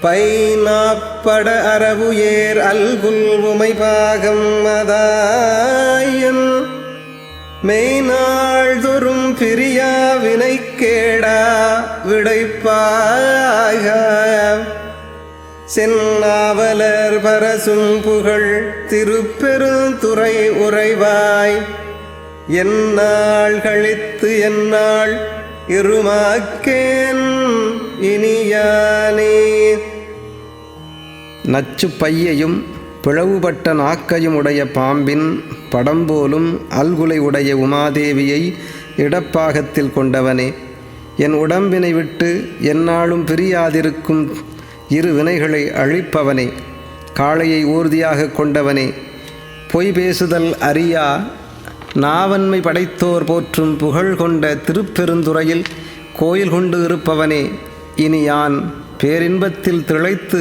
பைநாப்பட அரவு ஏர் அல்குல் உமைபாகம் மதாயன் மெய்நாள்தொறும் பிரியா வினைக்கேடா விடைப்பாக சென்னாவலர் பரசும் புகழ் திருப்பெருந்துறை உறைவாய் எந்நாள் கழித்து எந்நாள் இருமாக்கேன் இனியானே. நச்சு பையையும் பிளவுபட்ட நாக்கையும் உடைய பாம்பின் படம்போலும் அல்குலை உடைய உமாதேவியை இடப்பாகத்தில் கொண்டவனே, என் உடம்பினை விட்டு எந்நாளும் பிரியாதிருக்கும் இரு வினைகளை அழிப்பவனே, காளையை ஊர்தியாக கொண்டவனே, பொய் பேசுதல் அறியா நாவன்மை படைத்தோர் போற்றும் புகழ் கொண்ட திருப்பெருந்துறையில் கோயில் கொண்டு இருப்பவனே, இனி யான் பேரின்பத்தில் திளைத்து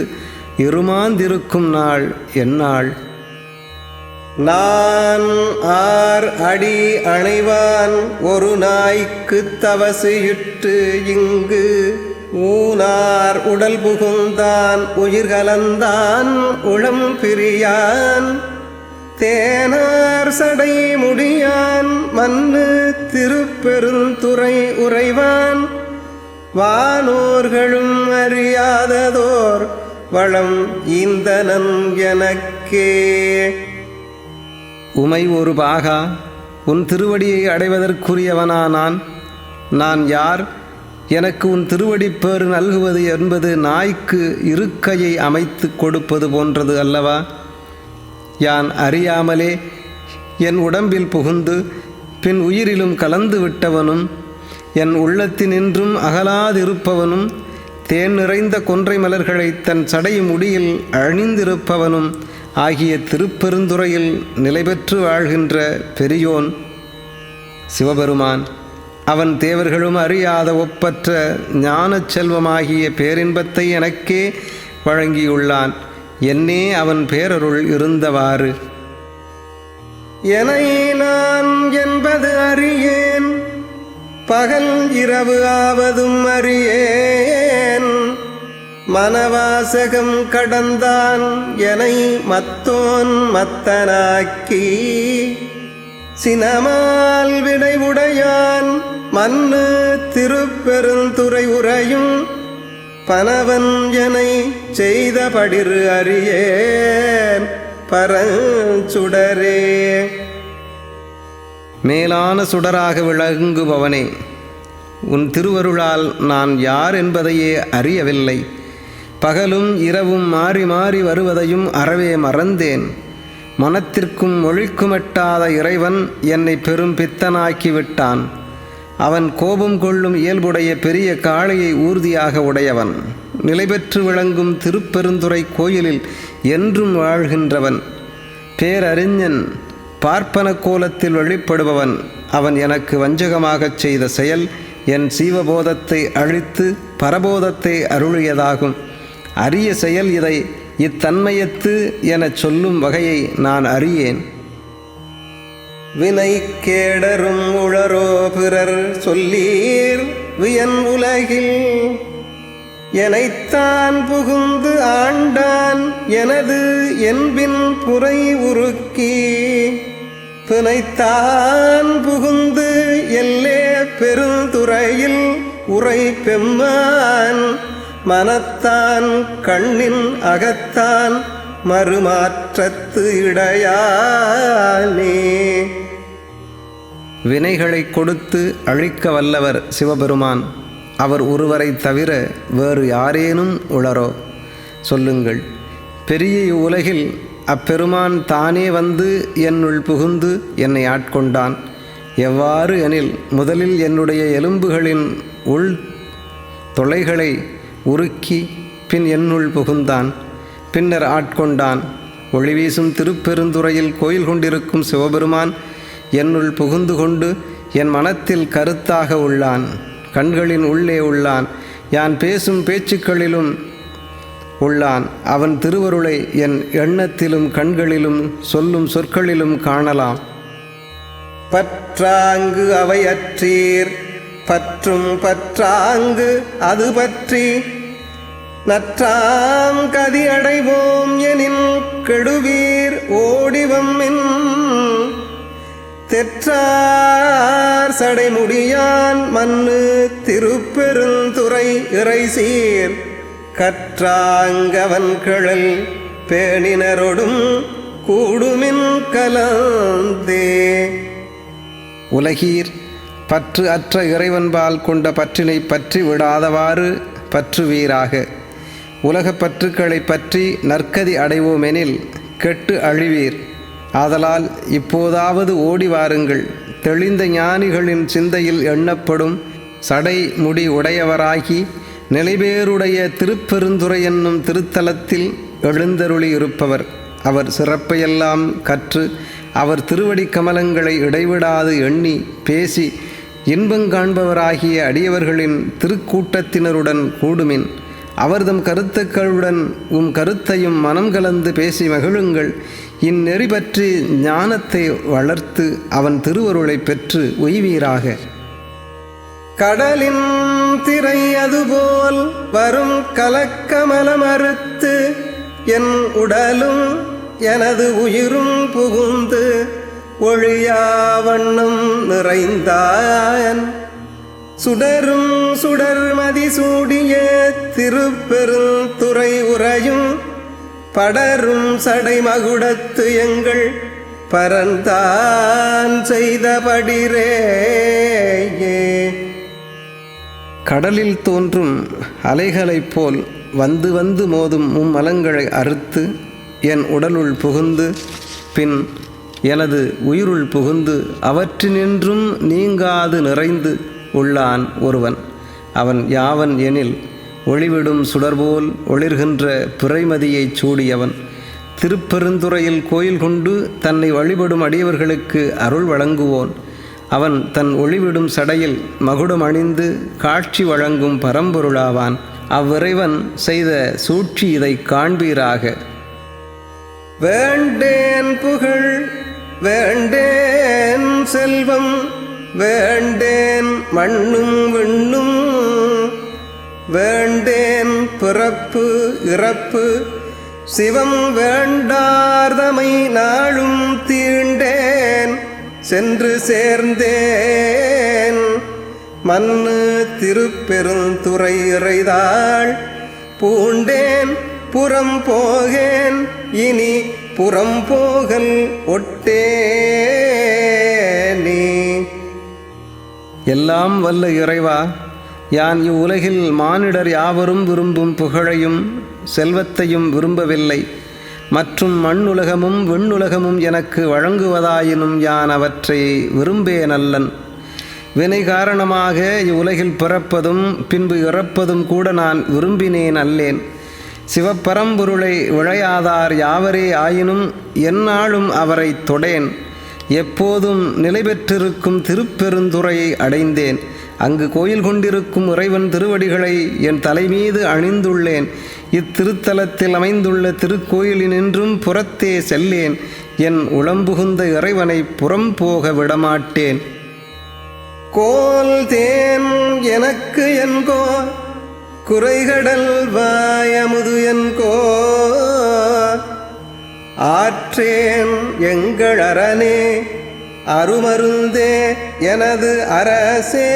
இருமாந்திருக்கும் நாள் எந்நாள். நான் ஆர் அடி அணைவான் ஒரு நாய்க்கு தவசியிட்டு இங்கு ஊனார் உடல் புகுந்தான் உயிர் கலந்தான் உளம் பிரியான் தேனார் சடை முடியான் மன்னு திருப்பெருந்துறை உறைவான் வானோர்களும் அறியாததோர் வளம் ஈந்தனன் எனக்கே. உமை ஒரு பாகா, உன் திருவடியை அடைவதற்குரியவனானான் நான் யார்? எனக்கு உன் திருவடிப்பேறு நல்குவது என்பது நாய்க்கு இருக்கையை அமைத்து கொடுப்பது போன்றது அல்லவா? யான் அறியாமலே என் உடம்பில் புகுந்து பின் உயிரிலும் கலந்து விட்டவனும் என் உள்ளத்தினின்றும் அகலாதிருப்பவனும் தேன் நிறைந்த கொன்றை மலர்களை தன் சடை முடியில் அணிந்திருப்பவனும் ஆகிய திருப்பெருந்துறையில் நிலை பெற்று வாழ்கின்ற பெரியோன் சிவபெருமான். அவன் தேவர்களும் அறியாத ஒப்பற்ற ஞானச் செல்வமாகிய பேரின்பத்தை எனக்கே வழங்கியுள்ளான். என்னே அவன் பேரருள் இருந்தவாறு. எனை நான் என்பது அறியேன், பகல் இரவு ஆவதும் அறியேன். மனவாசகம் கடந்தான் எனை மத்தோன் மத்தனாக்கி சினமால் விடைவுடையான் மன்னு திருப்பெருந்துறை உறையும் பனவன் எனை செய்த படிறு அறியேன் பரஞ்சுடரே. மேலான சுடராக விளங்குபவனே, உன் திருவருளால் நான் யார் என்பதையே அறியவில்லை. பகலும் இரவும் மாறி மாறி வருவதையும் அறவே மறந்தேன். மனத்திற்கும் மொழிக்குமெட்டாத இறைவன் என்னை பெரும் பித்தனாக்கிவிட்டான். அவன் கோபம் கொள்ளும் இயல்புடைய பெரிய காளையை ஊர்தியாக உடையவன். நிலை பெற்று விளங்கும் திருப்பெருந்துறை கோயிலில் என்றும் வாழ்கின்றவன். பேரறிஞன், பார்ப்பன கோலத்தில் வெளிப்படுபவன். அவன் எனக்கு வஞ்சகமாகச் செய்த செயல் என் சீவபோதத்தை அழித்து பரபோதத்தை அருளியதாகும். அரிய செயல் இதை இத்தன்மையத்து எனச் சொல்லும் வகையை நான் அறியேன். வினை கேடரும் உளரோ பிறர் சொல்லீர் வியன் உலகில் எனைத்தான் புகுந்து ஆண்டான் எனது என்பின் புரை உருக்கி பிணைத்தான் புகுந்து எல்லே பெருந்துறையில் உரை பெம்மான் மனத்தான் கண்ணின் அகத்தான் மறுமாற்றத்து இடையானே. வினைகளை கொடுத்து அழிக்க வல்லவர் சிவபெருமான். அவர் ஒருவரை தவிர வேறு யாரேனும் உளரோ? சொல்லுங்கள். பெரிய உலகில் அப்பெருமான் தானே வந்து என்னுள் புகுந்து என்னை ஆட்கொண்டான். எவ்வாறு எனில், முதலில் என்னுடைய எலும்புகளின் உள் தொலைகளை உருக்கி பின் என்னுள் புகுந்தான். பின்னர் ஆட்கொண்டான். ஒளிவீசும் திருப்பெருந்துறையில் கோயில் கொண்டிருக்கும் சிவபெருமான் என்னுள் புகுந்து கொண்டு என் மனத்தில் கருத்தாக உள்ளான். கண்களின் உள்ளே உள்ளான். யான் பேசும் பேச்சுக்களிலும் உள்ளான். அவன் திருவருளை என் எண்ணத்திலும் கண்களிலும் சொல்லும் சொற்களிலும் காணலாம். பற்றாங்கு அவையற்றீர் பற்றும் பற்றாங்கு அது பற்றி நற்றாம் கதி அடைவோம் எனின் கெடுவீர் ஓடிவம்மின் தெற்றார் சடைமுடியான் மண்ணு திருப்பெருந்துறை இறைசீர் கற்றாங்கவன் கிழல் பேணினரொடும் கூடுமின் கலந்தே. உலகீர் பற்று அற்ற இறைவன்பால் கொண்ட பற்றினை பற்றி விடாதவாறு பற்றுவீராக. உலகப் பற்றுக்களை பற்றி நற்கதி அடைவோமெனில் கெட்டு அழிவீர். ஆதலால் இப்போதாவது ஓடி வாருங்கள். தெளிந்த ஞானிகளின் சிந்தையில் எண்ணப்படும் சடை முடி உடையவராகி நிலைபேருடைய திருப்பெருந்துறை என்னும் திருத்தலத்தில் எழுந்தருளி இருப்பவர். அவர் சிறப்பையெல்லாம் கற்று அவர் திருவடி கமலங்களை இடைவிடாது எண்ணி பேசி இன்பங்காண்பவராகிய அடியவர்களின் திருக்கூட்டத்தினருடன் கூடுமின் அவர்தம் கருத்துக்களுடன் கருத்தையும் மனம் கலந்து பேசி மகிழுங்கள். இந்நெறி பற்றி ஞானத்தை வளர்த்து அவன் திருவருளை பெற்று உய்வீராக. கடலின் திரை அதுபோல் வரும் கலக்கமல மறுத்து என் உடலும் எனது உயிரும் புகுந்து ஒழியாவண்ணம் நிறைந்தான் சுடரும் சுடர்மதி சூடிய திருப்பெருந்துறை உறையும் படரும் சடை மகுடத்து எங்கள் பரந்தான் செய்தபடிரேயே. கடலில் தோன்றும் அலைகளைப் போல் வந்து வந்து மோதும் மும்மலங்களை அறுத்து என் உடலுள் புகுந்து பின் எனது உயிருள் புகுந்து அவற்றினின்றும் நீங்காது நிறைந்து உள்ளான் ஒருவன். அவன் யாவன் எனில் ஒளிவிடும் சுடர்போல் ஒளிர்கின்ற பிறைமதியைச் சூடியவன். திருப்பெருந்துறையில் கோயில் கொண்டு தன்னை வழிபடும் அடியவர்களுக்கு அருள் வழங்குவோன். அவன் தன் ஒளிவிடும் சடையில் மகுடம் அணிந்து காட்சி வழங்கும் பரம்பொருளாவான். அவ்விறைவன் செய்த சூழ்ச்சி இதை காண்பீராக. வேண்டேன் புகழ் வேண்டேன் செல்வம் வேண்டேன் மண்ணும் விண்ணும் வேண்டேன் பிறப்பு இறப்பு சிவம் வேண்டார்தமை நாளும் தீண்டேன் சென்று சேர்ந்தேன் மண்ணு திருப்பெருந்துறை இறைதாள் பூண்டேன் புறம் போகேன் இனி புறம் போகல் ஒட்டேனே. எல்லாம் வல்ல இறைவா, யான் இவ்வுலகில் மானிடர் யாவரும் விரும்பும் புகழையும் செல்வத்தையும் விரும்பவில்லை. மற்றும் மண்ணுலகமும் விண்ணுலகமும் எனக்கு வழங்குவதாயினும் யான் அவற்றை விரும்பேனல்லன். வினை காரணமாக இவ்வுலகில் பிறப்பதும் பின்பு இறப்பதும் கூட நான் விரும்பினேன் அல்லேன். சிவப்பரம்பொருளை விழையாதார் யாவரே ஆயினும் எந்நாளும் அவரை தொடேன். எப்போதும் நிலை பெற்றிருக்கும் திருப்பெருந்துறையை அடைந்தேன். அங்கு கோயில் கொண்டிருக்கும் இறைவன் திருவடிகளை என் தலைமீது அணிந்துள்ளேன். இத்திருத்தலத்தில் அமைந்துள்ள திருக்கோயிலினின்றும் புறத்தே செல்லேன். என் உளம்புகுந்த இறைவனை புறம் போக விடமாட்டேன். கோல் தேன் எனக்கு என்கோ குறைகடல் வாயமுது என்கோ ஆற்றேன் எங்கள் அரணே அருமருந்தே எனது அரசே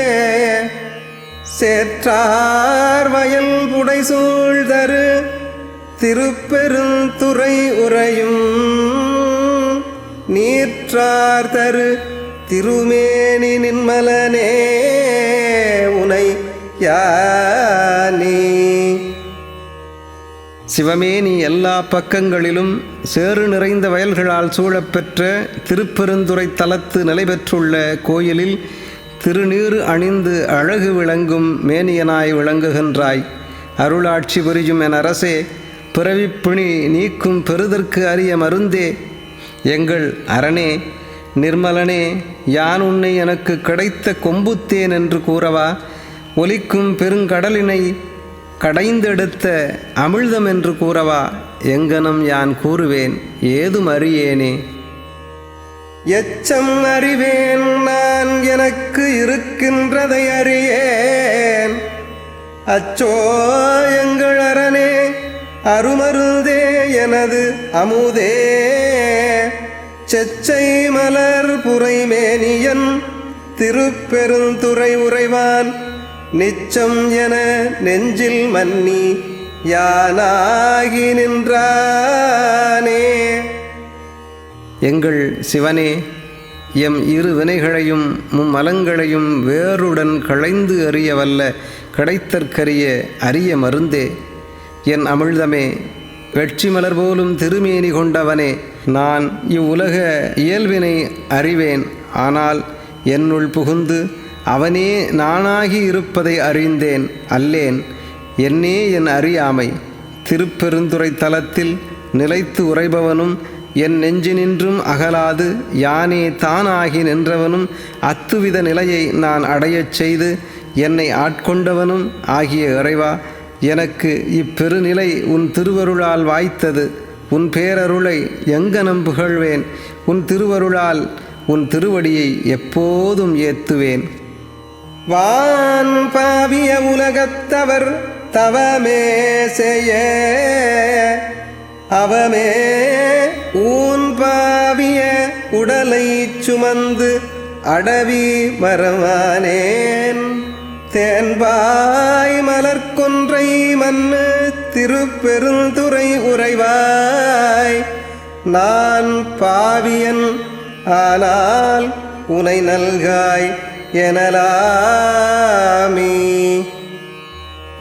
சேற்றார் வயல் புடை சூழ்தரு திருப்பெருந்துறை உறையும் நீற்றார் தரு திருமேனி நின்மலனே உனை யானே. சிவமேனி எல்லா பக்கங்களிலும் சேறு நிறைந்த வயல்களால் சூழப்பெற்ற திருப்பெருந்துறை தலத்து நிலை பெற்றுள்ள கோயிலில் திருநீறு அணிந்து அழகு விளங்கும் மேனியனாய் விளங்குகின்றாய். அருளாட்சி புரியும் என் அரசே, பிறவிப்பிணி நீக்கும் பெறுதற்கு அரிய மருந்தே, எங்கள் அரணே நிர்மலனே, யான் உன்னை எனக்கு கிடைத்த கொம்புத்தேன் என்று கூறவா? ஒலிக்கும் பெருங்கடலினை கடைந்தெடுத்த அமிழ்தம் என்று கூறவா? எங்கனம் யான் கூறுவேன், ஏதும் அறியேனே. எச்சம் அறிவேன் நான் எனக்கு இருக்கின்றதை அறியேன். அச்சோ எங்கள் அரணே அருமருந்தே எனது அமுதே செச்சை மலர் புரைமேனியன் திருப்பெருந்துறை உறைவான் நிச்சம் என நெஞ்சில் மன்னி யானாகி நின்றானே. எங்கள் சிவனே, எம் இரு வினைகளையும் மும்மலங்களையும் வேருடன் களைந்து அறிய வல்ல கிடைத்தற்கரிய அரிய மருந்தே, என் அமிழ்தமே, வெட்சி மலர் போலும் திருமேனி கொண்டவனே, நான் இவ்வுலக இயல்பினை அறிவேன். ஆனால் என்னுள் புகுந்து அவனே நானாகி இருப்பதை அறிந்தேன் அல்லேன். என்னே என் அறியாமை. திருப்பெருந்துறை தலத்தில் நிலைத்து உறைபவனும் என் நெஞ்சினின்றும் அகலாது யானே தானாகி நின்றவனும் அத்துவித நிலையை நான் அடையச் செய்து என்னை ஆட்கொண்டவனும் ஆகிய இறைவா, எனக்கு இப்பெருநிலை உன் திருவருளால் வாய்த்தது. உன் பேரருளை எங்கனம் புகழ்வேன். உன் திருவருளால் உன் திருவடியை எப்போதும் ஏத்துவேன். வான் பாவிய உலகத்தவர் தவமே செய்ய அவமே ஊன் பாவிய உடலை சுமந்து அடவி மரமானேன். தேன்பாய் மலர்கொன்றை மன்னு திருப்பெருந்துறை உறைவாய். நான் பாவியன் ஆனால் உனை நல்காய் எனலாமீ.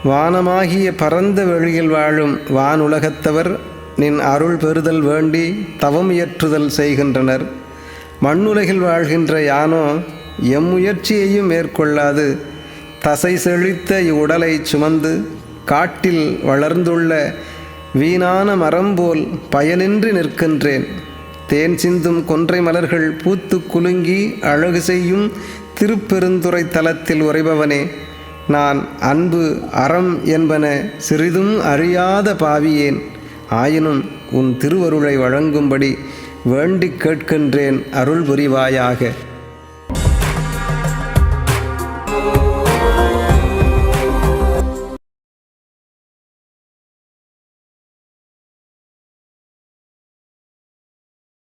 வானமாகிய பரந்த வெளியில் வாழும் வானுலகத்தவர் நின் அருள் பெறுதல் வேண்டி தவம் இயற்றுதல் செய்கின்றனர். மண்ணுலகில் வாழ்கின்ற யானோ எம்முயற்சியையும் மேற்கொள்ளாது தசை செழித்த இவ்வுடலை சுமந்து காட்டில் வளர்ந்துள்ள வீணான மரம்போல் பயனின்றி நிற்கின்றேன். தேன் சிந்தும் கொன்றை மலர்கள் பூத்து குலுங்கி அழகு செய்யும் திருப்பெருந்துறை தலத்தில் உறைபவனே, நான் அன்பு அறம் என்பன சிறிதும் அறியாத பாவியேன். ஆயினும் உன் திருவருளை வழங்கும்படி வேண்டிக் கேட்கின்றேன். அருள் புரிவாயாக.